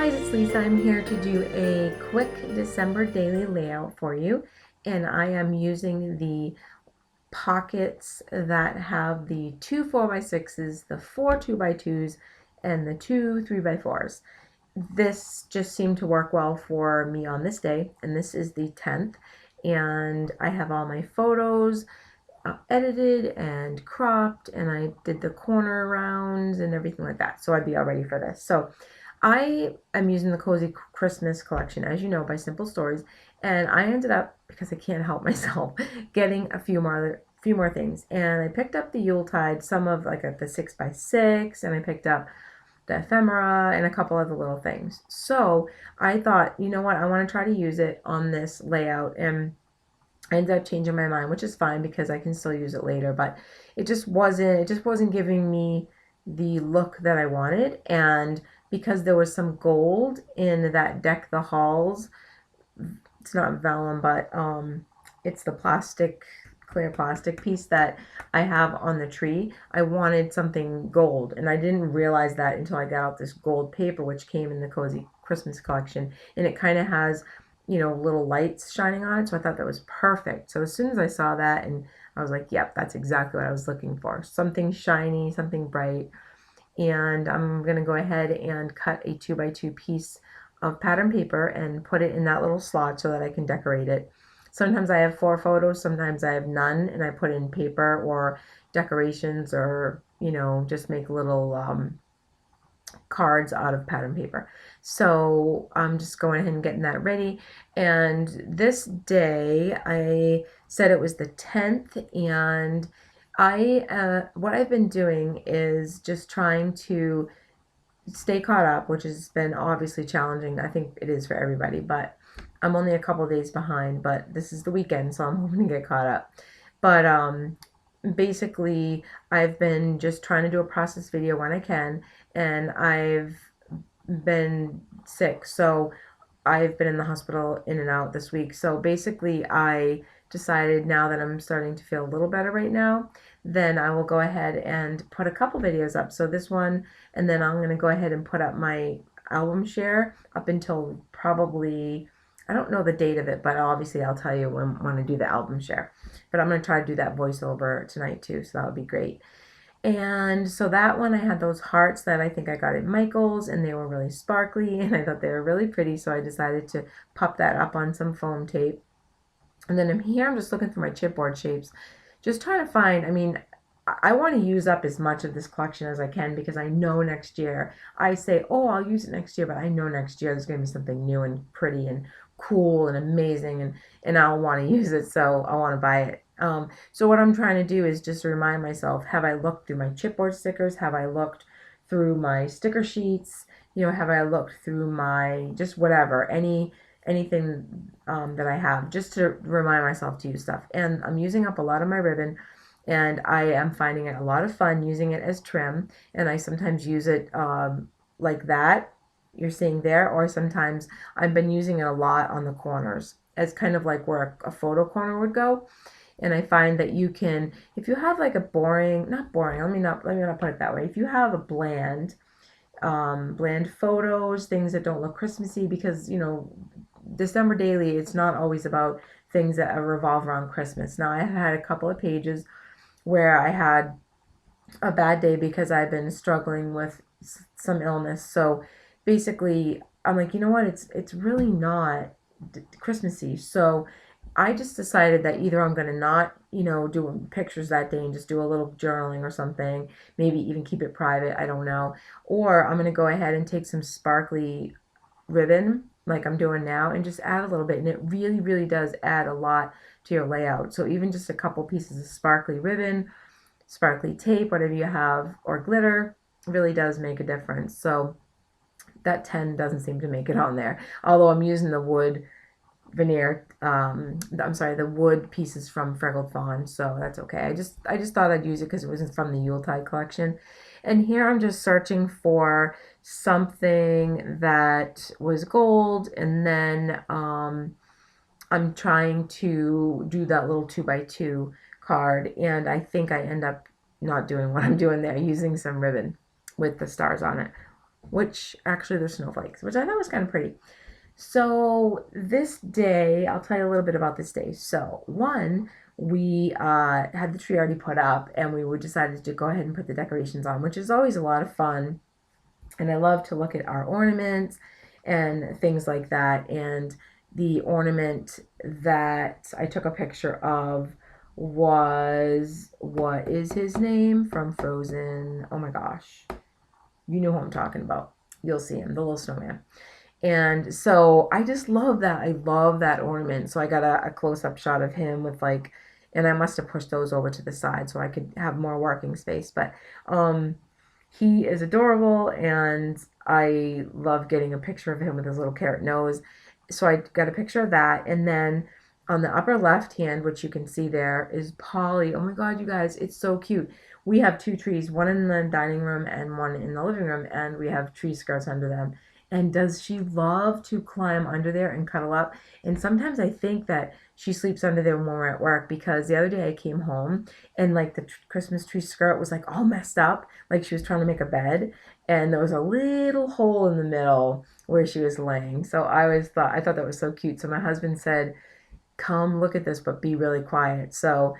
guys, it's Lisa. I'm here to do a quick December daily layout for you, and I am using the pockets that have the two 4x6s, the four 2x2s, and the two 3x4s. This just seemed to work well for me on this day, and this is the 10th, and I have all my photos edited and cropped, and I did the corner rounds and everything like that, so I'd be all ready for this. So I am using the Cozy Christmas collection, as you know, by Simple Stories, and I ended up, because I can't help myself, getting a few more things. And I picked up the Yuletide, some of like the 6x6, and I picked up the ephemera and a couple of the little things. So I thought, you know what, I want to try to use it on this layout, and I ended up changing my mind, which is fine because I can still use it later, but it just wasn't giving me the look that I wanted. And because there was some gold in that Deck the Halls, it's not vellum, but it's the clear plastic piece that I have on the tree. I wanted something gold, and I didn't realize that until I got out this gold paper, which came in the Cozy Christmas collection, and it kind of has, little lights shining on it. So I thought that was perfect. So as soon as I saw that, and I was like, yep, that's exactly what I was looking for. Something shiny, something bright. And I'm going to go ahead and cut a 2x2 piece of pattern paper and put it in that little slot so that I can decorate it. Sometimes I have 4 photos, sometimes I have none, and I put in paper or decorations, or just make little cards out of pattern paper. So I'm just going ahead and getting that ready. And this day I said it was the 10th, and what I've been doing is just trying to stay caught up, which has been obviously challenging. I think it is for everybody, but I'm only a couple days behind, but this is the weekend, so I'm hoping to get caught up. But basically, I've been just trying to do a process video when I can, and I've been sick, so I've been in the hospital in and out this week. So basically, I decided, now that I'm starting to feel a little better right now, then I will go ahead and put a couple videos up. So this one, and then I'm going to go ahead and put up my album share up until probably, I don't know the date of it, but obviously I'll tell you when I do the album share. But I'm going to try to do that voiceover tonight too, so that would be great. And so that one, I had those hearts that I think I got at Michael's, and they were really sparkly, and I thought they were really pretty, so I decided to pop that up on some foam tape. And then I'm just looking through my chipboard shapes, just trying to find, I mean, I want to use up as much of this collection as I can, because I know next year, I say, oh, I'll use it next year, but I know next year there's going to be something new and pretty and cool and amazing, and I'll want to use it, so I want to buy it. So what I'm trying to do is just remind myself, have I looked through my chipboard stickers? Have I looked through my sticker sheets? Have I looked through my, just whatever, anything that I have, just to remind myself to use stuff. And I'm using up a lot of my ribbon, and I am finding it a lot of fun using it as trim, and I sometimes use it like that you're seeing there, or sometimes I've been using it a lot on the corners as kind of like where a photo corner would go. And I find that you can, if you have like a boring, not boring, let me not put it that way. If you have a bland photos, things that don't look Christmassy, because December daily, it's not always about things that revolve around Christmas. Now, I had a couple of pages where I had a bad day because I've been struggling with some illness. So basically, I'm like, you know what? It's really not Christmassy. So I just decided that either I'm going to not, do pictures that day and just do a little journaling or something, maybe even keep it private, I don't know, or I'm going to go ahead and take some sparkly ribbon like I'm doing now and just add a little bit, and it really, really does add a lot to your layout. So even just a couple pieces of sparkly ribbon, sparkly tape, whatever you have, or glitter, really does make a difference. So that 10 doesn't seem to make it on there, although I'm using the wood veneer, I'm sorry, the wood pieces from Fraggled Fawn, so that's okay. I just thought I'd use it because it was from the Yuletide collection. And here I'm just searching for something that was gold, and then I'm trying to do that little 2x2 card, and I think I end up not doing what I'm doing there, using some ribbon with the stars on it. which actually they're snowflakes, which I thought was kind of pretty. So this day, I'll tell you a little bit about this day. So one, we had the tree already put up, and we decided to go ahead and put the decorations on, which is always a lot of fun. And I love to look at our ornaments and things like that. And the ornament that I took a picture of was, what is his name from Frozen? Oh my gosh, you know who I'm talking about. You'll see him, the little snowman. And so I just love that. I love that ornament. So I got a close up shot of him with like, and I must have pushed those over to the side so I could have more working space. But um, he is adorable, and I love getting a picture of him with his little carrot nose. So I got a picture of that. And then on the upper left hand, which you can see there, is Polly. Oh my God, you guys, it's so cute. We have two trees, one in the dining room and one in the living room, and we have tree skirts under them. And does she love to climb under there and cuddle up? And sometimes I think that she sleeps under there when we're at work, because the other day I came home and like the Christmas tree skirt was like all messed up, like she was trying to make a bed, and there was a little hole in the middle where she was laying. So I thought that was so cute. So my husband said, come look at this, but be really quiet. So,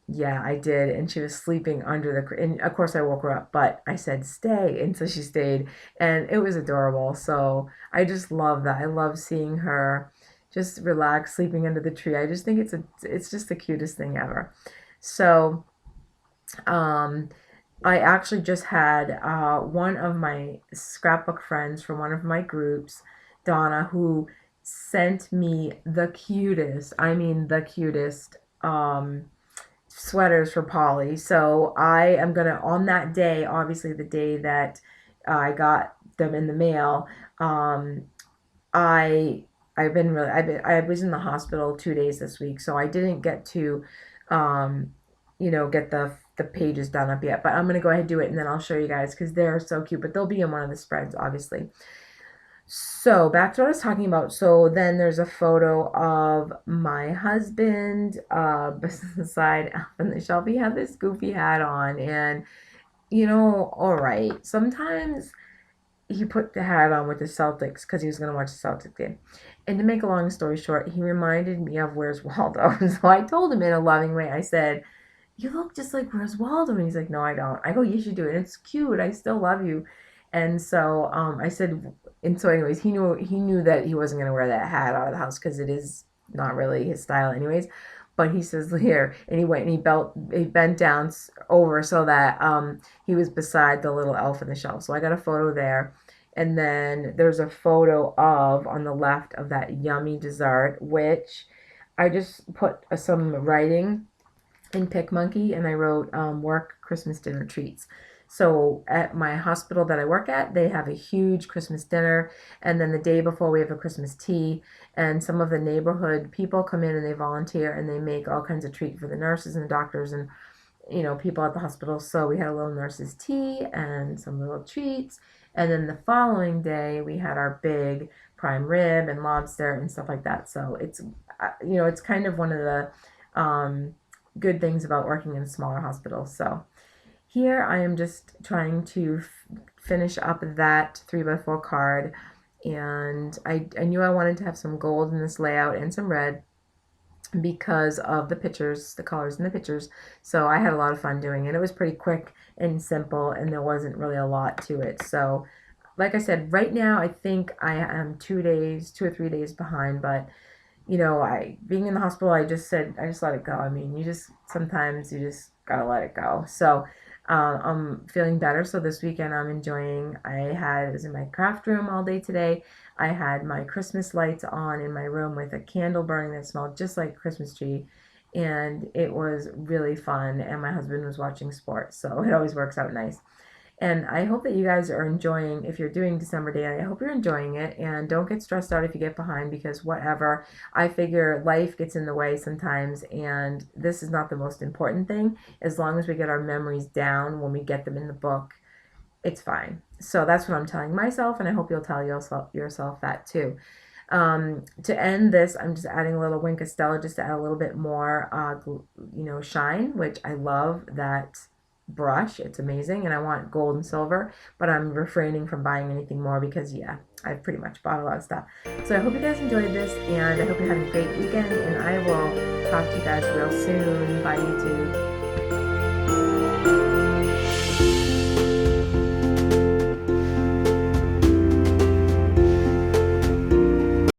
yeah, I did. And she was sleeping under and of course I woke her up, but I said, stay. And so she stayed, and it was adorable. So I just love that. I love seeing her just relax, sleeping under the tree. I just think it's just the cutest thing ever. So, um, I actually just had one of my scrapbook friends from one of my groups, Donna, who sent me the cutest, I mean the cutest sweaters for Polly. So I am gonna, on that day, obviously the day that I got them in the mail, um, I I was in the hospital 2 days this week, so I didn't get to um, get the pages done up yet. But I'm gonna go ahead and do it, and then I'll show you guys because they're so cute. But they'll be in one of the spreads, obviously. So back to what I was talking about. So then there's a photo of my husband beside Elf on the Shelf. He had this goofy hat on, and all right. Sometimes he put the hat on with the Celtics because he was going to watch the Celtics game. And to make a long story short, he reminded me of Where's Waldo. So I told him in a loving way, I said, you look just like Where's Waldo. And he's like, no, I don't. I go, you should do it. It's cute. I still love you. And so I said, and so anyways, he knew that he wasn't going to wear that hat out of the house because it is not really his style anyways. But he says here, and he went and he bent down over so that he was beside the little elf on the shelf. So I got a photo there. And then there's a photo of, on the left, of that yummy dessert, which I just put some writing in PicMonkey, and I wrote work Christmas dinner treats. So at my hospital that I work at, they have a huge Christmas dinner, and then the day before we have a Christmas tea, and some of the neighborhood people come in and they volunteer and they make all kinds of treats for the nurses and the doctors and people at the hospital. So we had a little nurses tea and some little treats. And then the following day we had our big prime rib and lobster and stuff like that. So it's kind of one of the um, good things about working in smaller hospitals. So here I am just trying to finish up that 3x4 card. And I knew I wanted to have some gold in this layout and some red because of the pictures, the colors in the pictures. So I had a lot of fun doing it. It was pretty quick and simple, and there wasn't really a lot to it. So, like I said, right now I think I am 2 or 3 days behind, but I being in the hospital, I just let it go. I mean, sometimes you just gotta let it go. So I'm feeling better. So this weekend I was in my craft room all day today. I had my Christmas lights on in my room with a candle burning that smelled just like a Christmas tree. And it was really fun. And my husband was watching sports. So it always works out nice. And I hope that you guys are enjoying, if you're doing December Daily, I hope you're enjoying it, and don't get stressed out if you get behind, because whatever, I figure life gets in the way sometimes, and this is not the most important thing. As long as we get our memories down when we get them in the book, it's fine. So that's what I'm telling myself, and I hope you'll tell yourself that too. To end this, I'm just adding a little Wink of Stella just to add a little bit more, shine, which I love that brush. It's amazing, and I want gold and silver, but I'm refraining from buying anything more because, yeah, I've pretty much bought a lot of stuff. So I hope you guys enjoyed this, and I hope you're having a great weekend, and I will talk to you guys real soon. Bye, YouTube.